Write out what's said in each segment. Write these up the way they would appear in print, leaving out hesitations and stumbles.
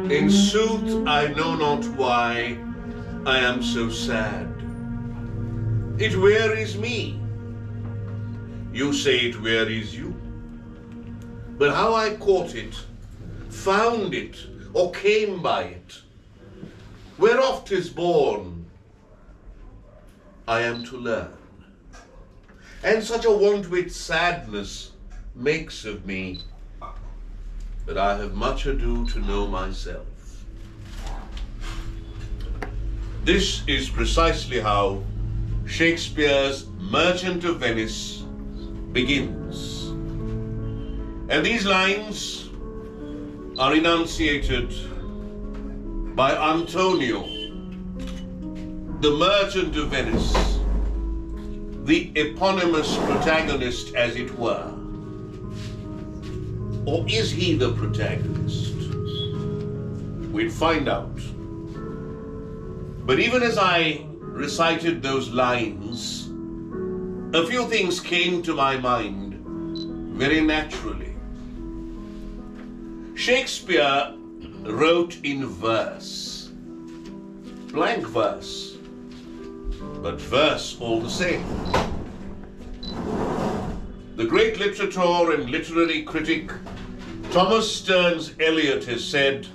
In sooth, I know not why I am so sad. It wearies me. You say it wearies you. But how I caught it, found it, or came by it, whereof 'tis born, I am to learn. And such a want with sadness makes of me that I have much ado to know myself. This is precisely how Shakespeare's Merchant of Venice begins. And these lines are enunciated by Antonio, the Merchant of Venice, the eponymous protagonist, as it were. Or is he the protagonist? We'll find out. But even as I recited those lines, a few things came to my mind very naturally. Shakespeare wrote in verse, blank verse, but verse all the same. The great literator and literary critic Thomas Stearns Eliot has said,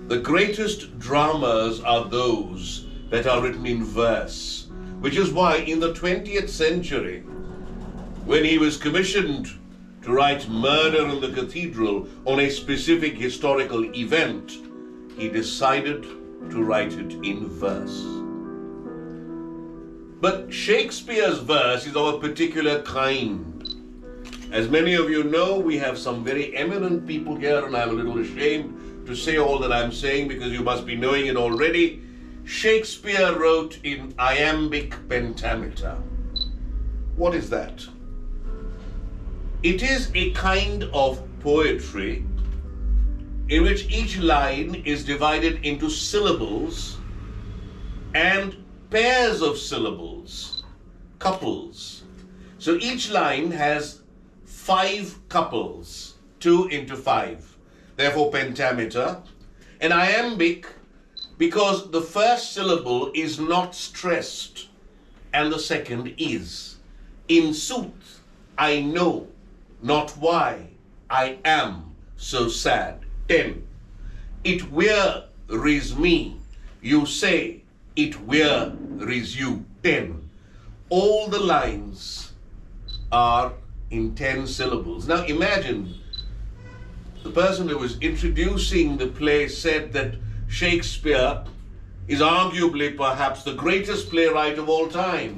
"The greatest dramas are those that are written in verse," which is why in the 20th century, when he was commissioned to write Murder in the Cathedral on a specific historical event, he decided to write it in verse. But Shakespeare's verse is of a particular kind. As many of you know, we have some very eminent people here, and I'm a little ashamed to say all that I'm saying because you must be knowing it already. Shakespeare wrote in iambic pentameter. What is that? It is a kind of poetry in which each line is divided into syllables and pairs of syllables, couples. So each line has 5 couples, 2 into 5. Therefore pentameter. And iambic because the first syllable is not stressed and the second is. In sooth, I know not why I am so sad. 10. It wearies me. You say it wearies you. 10. All the lines are in 10 syllables. Now imagine the person who was introducing the play said that Shakespeare is arguably perhaps the greatest playwright of all time.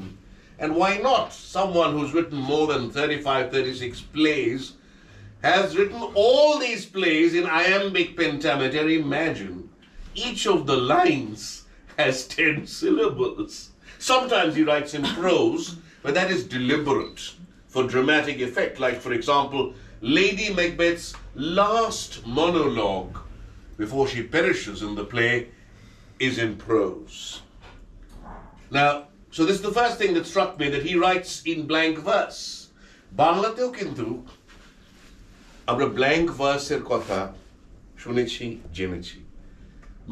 And why not? Someone who's written more than 35, 36 plays has written all these plays in iambic pentameter. Imagine, each of the lines has 10 syllables. Sometimes he writes in prose, but that is deliberate for dramatic effect. Like, for example, Lady Macbeth's last monologue before she perishes in the play is in prose. Now, so this is the first thing that struck me, that he writes in blank verse. Banglateo kintu আমরা blank verse-এর কথা শুনেছি, জেনেছি।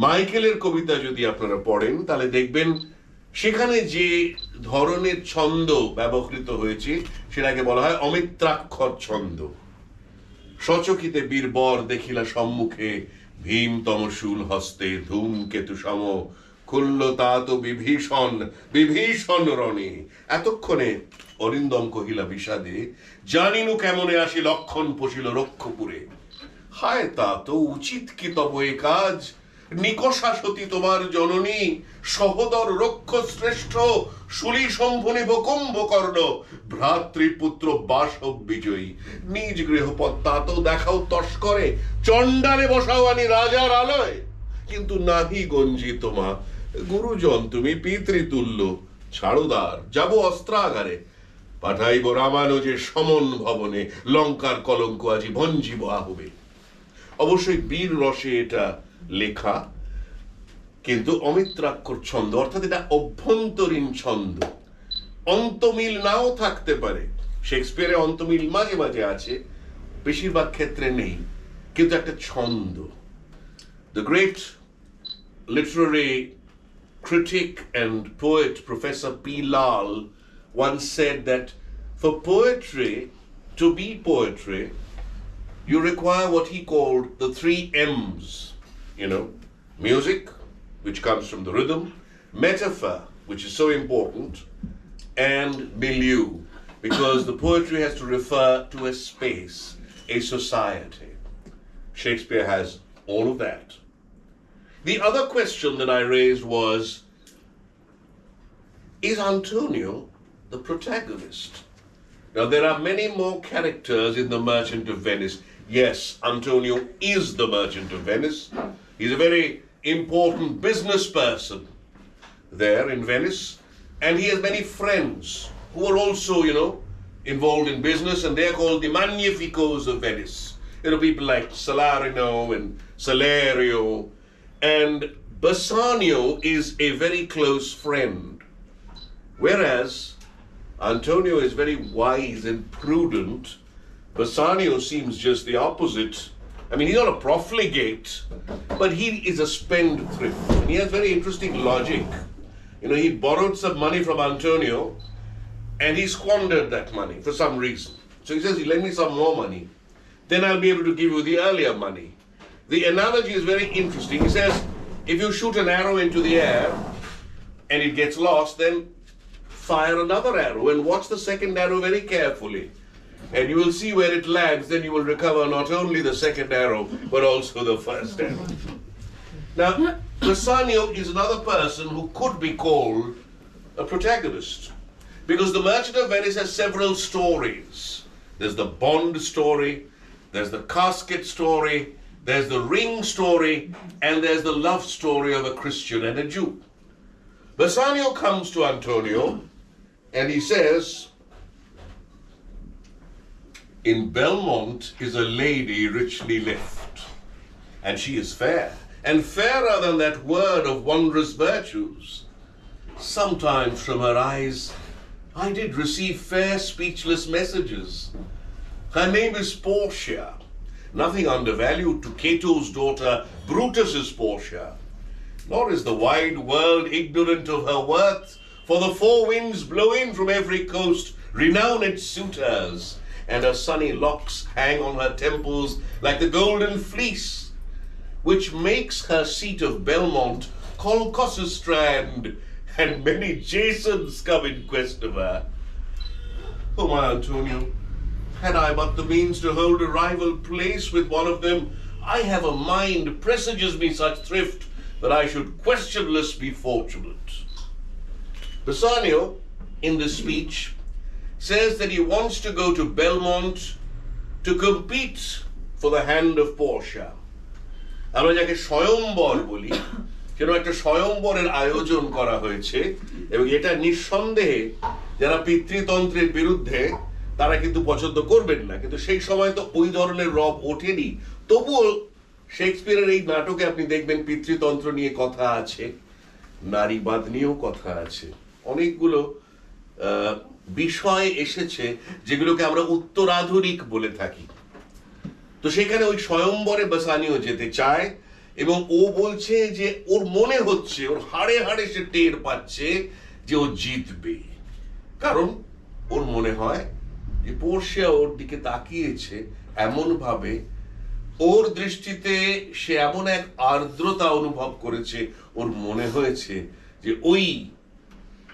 মাইকেলের কবিতা যদি আপনারা পড়েন তাহলে দেখবেন সেখানে যে ধরনের ছন্দ ব্যবহৃত হয়েছে সেটাকে বলা হয় অমিত্রাক্ষর ছন্দ। সচকিতে বীরবর দেখিলা সম্মুখে ভীম তমশূল হস্তে ধূমকেতু সম খুল্ল তাত বিভীষণ বিভীষণ রণে। এতক্ষণে অরিন্দম কহিলা বিষাদে জানিনু কেমনে আসি লক্ষণ পশিল রক্ষপুরে। হায় তা তো উচিত কি তব এ কাজ নিকষা সতী তোমার জননী সহোদর রক্ষ শ্রেষ্ঠ শুলি শম্ভুনিভ কুম্ভকর্ণ ভ্রাতৃপুত্র বাসব বিজয়ী নিজ গৃহপদ তাতো দেখাও তস্করে চণ্ডালে বসাও আনি রাজার আলয় কিন্তু নাহি গঞ্জি তোমা গুরুজন তুমি পিতৃতুল্য ছাড়োদার যাব অস্ত্রাগারে পাঠাইব রামানুজের সমন ভবনে লঙ্কার কলঙ্ক আজি ভঞ্জিব আহবে। অবশ্যই বীর রসে এটা লেখা, কিন্তু অমিত্রাক্ষর ছন্দ, অর্থাৎ এটা অভ্যন্তরীণ ছন্দ। অন্তমিল নাও থাকতে পারে, শেক্সপিয়ারে অন্তমিল মাঝে মাঝে আছে, বেশিরভাগ ক্ষেত্রে নেই, কিন্তু একটা ছন্দ। The great literary critic and poet Professor P. Lal once said that for poetry to be poetry, you require what he called the 3 M's, music, which comes from the rhythm, metaphor, which is so important, and milieu, because the poetry has to refer to a space, a society. Shakespeare has all of that. The other question that I raised was, is Antonio the protagonist? Now, there are many more characters in The Merchant of Venice. Yes, Antonio is the Merchant of Venice. He's a very important business person there in Venice, and he has many friends who are also, involved in business, and they're called the Magnificos of Venice. People like Salarino and Salerio, and Bassanio is a very close friend, whereas Antonio is very wise and prudent. Bassanio seems just the opposite. He's not a profligate, but he is a spendthrift. And he has very interesting logic. He borrowed some money from Antonio, and he squandered that money for some reason. So he says, lend me some more money. Then I'll be able to give you the earlier money. The analogy is very interesting. He says, if you shoot an arrow into the air and it gets lost, then fire another arrow and watch the second arrow very carefully. And you will see where it lands, then you will recover not only the second arrow, but also the first arrow. Now, Bassanio is another person who could be called a protagonist, because The Merchant of Venice has several stories. There's the Bond story, there's the casket story, there's the ring story, and there's the love story of a Christian and a Jew. Bassanio comes to Antonio and he says, in Belmont is a lady richly left, and she is fair, and fairer than that word of wondrous virtues. Sometimes from her eyes I did receive fair speechless messages. Her name is Portia, nothing undervalued to Cato's daughter Brutus's Portia. Nor is the wide world ignorant of her worth, for the 4 winds blow in from every coast renowned suitors, and her sunny locks hang on her temples like the golden fleece, which makes her seat of Belmont Kolkata strand, and many Jasons come in quest of her. Oh, my Antonio, had I but the means to hold a rival place with one of them, I have a mind presages me such thrift that I should questionless be fortunate. Bassanio, in this speech, says that he wants to go to Belmont to compete for the hand of Portia. আমরা যাকে স্বয়ম্বর বলি, সেটা একটা স্বয়ম্বরের আয়োজন করা হয়েছে, এবং এটা নিঃসন্দেহে যারা পিতৃতন্ত্রের বিরুদ্ধে তারা কিন্তু পছন্দ করবেন না, কিন্তু সেই সময় তো ওই ধরনের রব ওঠেনি। তবুও শেক্সপিয়ারের এই নাটকে আপনি দেখবেন পিতৃতন্ত্র নিয়ে কথা আছে, নারীবাদ নিয়েও কথা আছে, অনেকগুলো বিষয় এসেছে যেগুলোকে আমরা উত্তরাধুনিক বলে থাকি। তো সেখানে ওই স্বয়ম্বরে বাসানিও যেতে চায়, এবং ও বলছে যে ওর মনে হচ্ছে, ওর হাড়ে হাড়ে সে টের পাচ্ছে যে ও জিতবে, কারণ ওর মনে হয় যে পোর্শিয়া ওর দিকে তাকিয়েছে এমন ভাবে, ওর দৃষ্টিতে সে এমন এক আর্দ্রতা অনুভব করেছে, ওর মনে হয়েছে যে ওই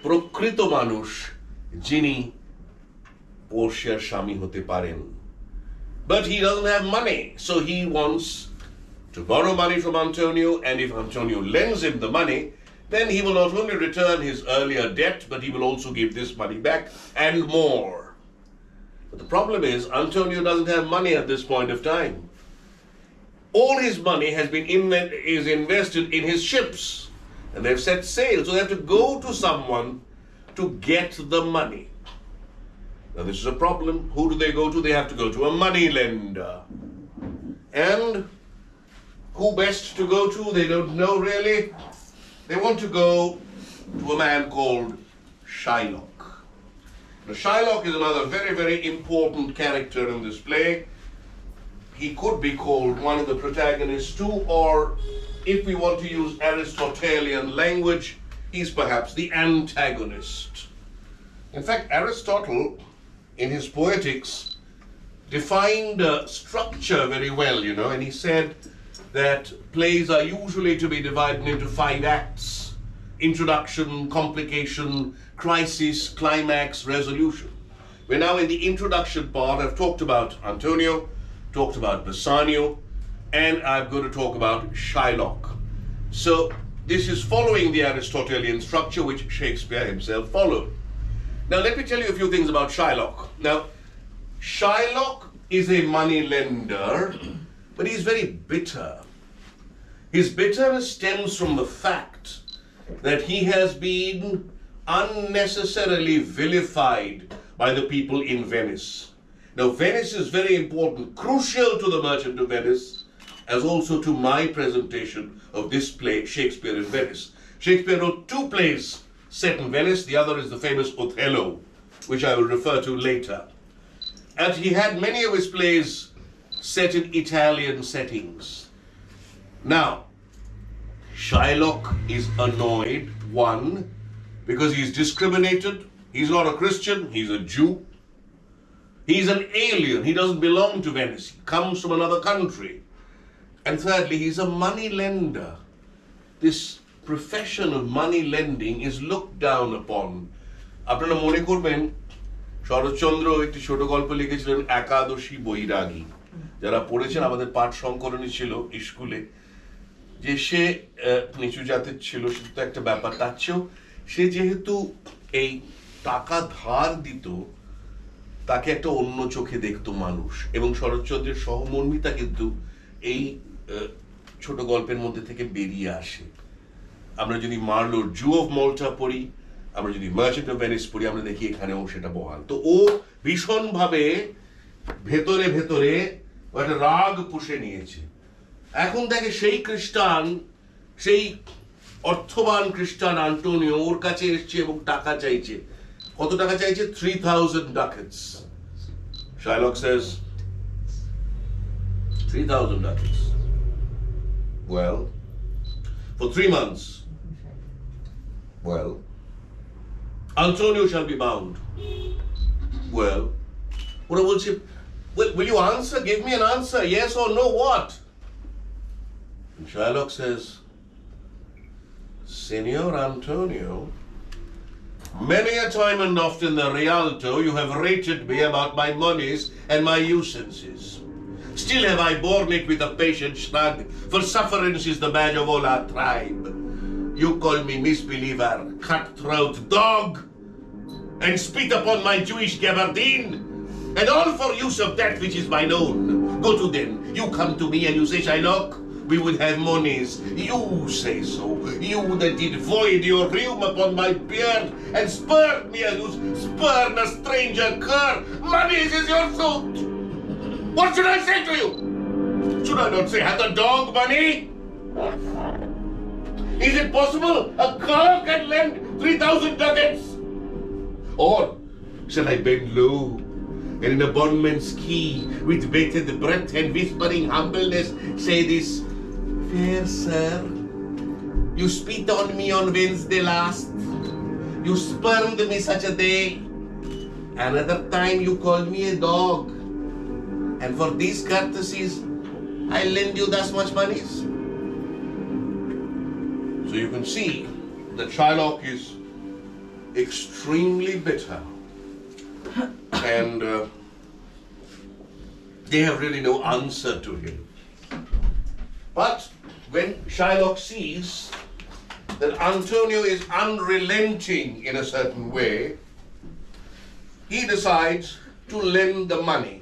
প্রকৃত মানুষ যিনি পোর্শিয়ার স্বামী হতে পারেন। But he doesn't have money, so he wants to borrow money from Antonio, and if Antonio lends him the money, then he will not only return his earlier debt, but he will also give this money back and more. But the problem is, Antonio doesn't have money at this point of time. All his money is invested in his ships, and they've set sail, so they have to go to someone to get the money. Now this is a problem. Who do they go to? They have to go to a money lender. And who best to go to? They don't know really. They want to go to a man called Shylock. Now Shylock is another very, very important character in this play. He could be called one of the protagonists too, or if we want to use Aristotelian language, he's perhaps the antagonist. In fact, Aristotle, in his Poetics, defined structure very well, and he said that plays are usually to be divided into 5 acts: introduction, complication, crisis, climax, resolution. We're now in the introduction part. I've talked about Antonio, talked about Bassanio, and I'm going to talk about Shylock. So this is following the Aristotelian structure which Shakespeare himself followed. Now let me tell you a few things about Shylock. Now, Shylock is a money lender, but he's very bitter. His bitterness stems from the fact that he has been unnecessarily vilified by the people in Venice. Now, Venice is very important, crucial to the Merchant of Venice, as also to my presentation of this play, Shakespeare in Venice. Shakespeare wrote 2 plays set in Venice. The other is the famous Othello, which I will refer to later. And he had many of his plays set in Italian settings. Now, Shylock is annoyed, one, because he's discriminated. He's not a Christian, he's a Jew. He's an alien, he doesn't belong to Venice, he comes from another country. And thirdly, he's a money lender. This profession of money lending is looked down upon. আপনারা মনে করবেন শরৎচন্দ্র একটি ছোট গল্প লিখেছিলেন একাদশী বৈরাগী, যারা পড়েছেন, আমাদের পাঠ সংকলনী ছিল স্কুলে, যে সে নিচু জাতের ছিল, সেটা তো একটা ব্যাপার। তার চেয়েও সে যেহেতু এই টাকা ধার দিত, তাকে একটা অন্য চোখে দেখতো মানুষ, এবং শরৎচন্দ্রের সহমর্মিতা কিন্তু এই ছোট গল্পের মধ্যে থেকে বেরিয়ে আসে। আমরা যদি মার্লোর জু অফ মল্টা পড়ি, আমরা যদি মার্চেন্ট অফ ভেনিস পড়ি, আমরা দেখি এখানেও সেটা বহাল। তো ও ভীষণভাবে ভেতরে ভেতরে একটা রাগ পুষে নিয়েছে। এখন দেখে সেই খ্রিস্টান, সেই অর্থবান খ্রিস্টান আন্টোনিও ওর কাছে এসছে এবং টাকা চাইছে। কত টাকা চাইছে? 3000 ducats. Shylock says, 3000 ducats. Well, for 3 months. Well, Antonio shall be bound. Well, ওরা বলছে, will you answer? Give me an answer. Yes or no, what? And Shylock says, Signor Antonio, many a time and oft in the Rialto you have rated me about my monies and my usances. Still have I borne it with a patient shrug, for sufferance is the badge of all our tribe. You call me misbeliever, cutthroat, dog, and spit upon my Jewish gabardine, and all for use of that which is mine own. Go to them, you come to me and you say, Shylock, we would have monies. You say so. You that did void your rheum upon my beard and spurred me as you spurn a stranger cur. Monies is your suit. What should I say to you? Should I not say, hath the dog money? Is it possible a cur can lend 3000 ducats? Or shall I bend low and in a bondman's key, with bated breath and whispering humbleness, say this, fair sir, you spit on me on Wednesday last, you spurned me such a day, another time you called me a dog, and for these courtesies, I lend you thus much monies. So you can see that Shylock is extremely bitter, and they have really no answer to him. But when Shylock sees that Antonio is unrelenting in a certain way, he decides to lend the money.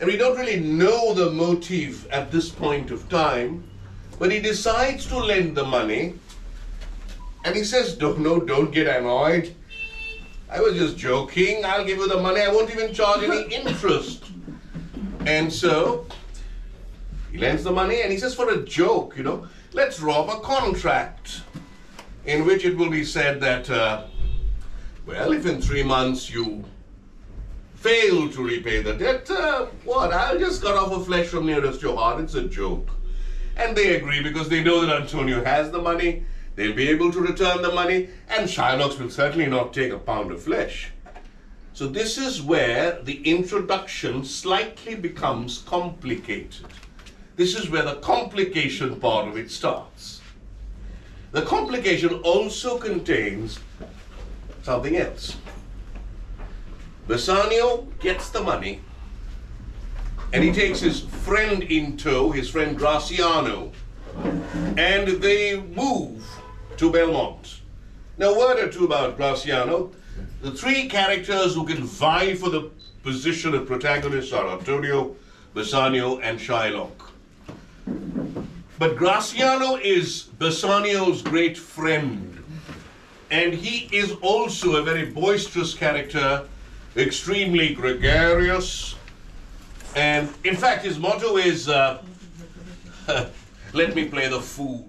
And we don't really know the motive at this point of time, but he decides to lend the money. And he says, don't get annoyed. I was just joking. I'll give you the money. I won't even charge any interest. And so he lends the money and he says, for a joke, let's rob a contract in which it will be said that, well, if in 3 months you fail to repay the debt, I'll just cut off a flesh from nearest your heart. It's a joke. And they agree because they know that Antonio has the money, they'll be able to return the money, and Shylock will certainly not take a pound of flesh. So this is where the introduction slightly becomes complicated. This is where the complication part of it starts. The complication also contains something else. Bassanio gets the money and he takes his friend in tow, his friend Graziano, and they move to Belmont. Now, a word or two about Graziano. The three characters who can vie for the position of protagonists are Antonio, Bassanio, and Shylock. But Graziano is Bassanio's great friend, and he is also a very boisterous character, extremely gregarious, and in fact his motto is, let me play the fool.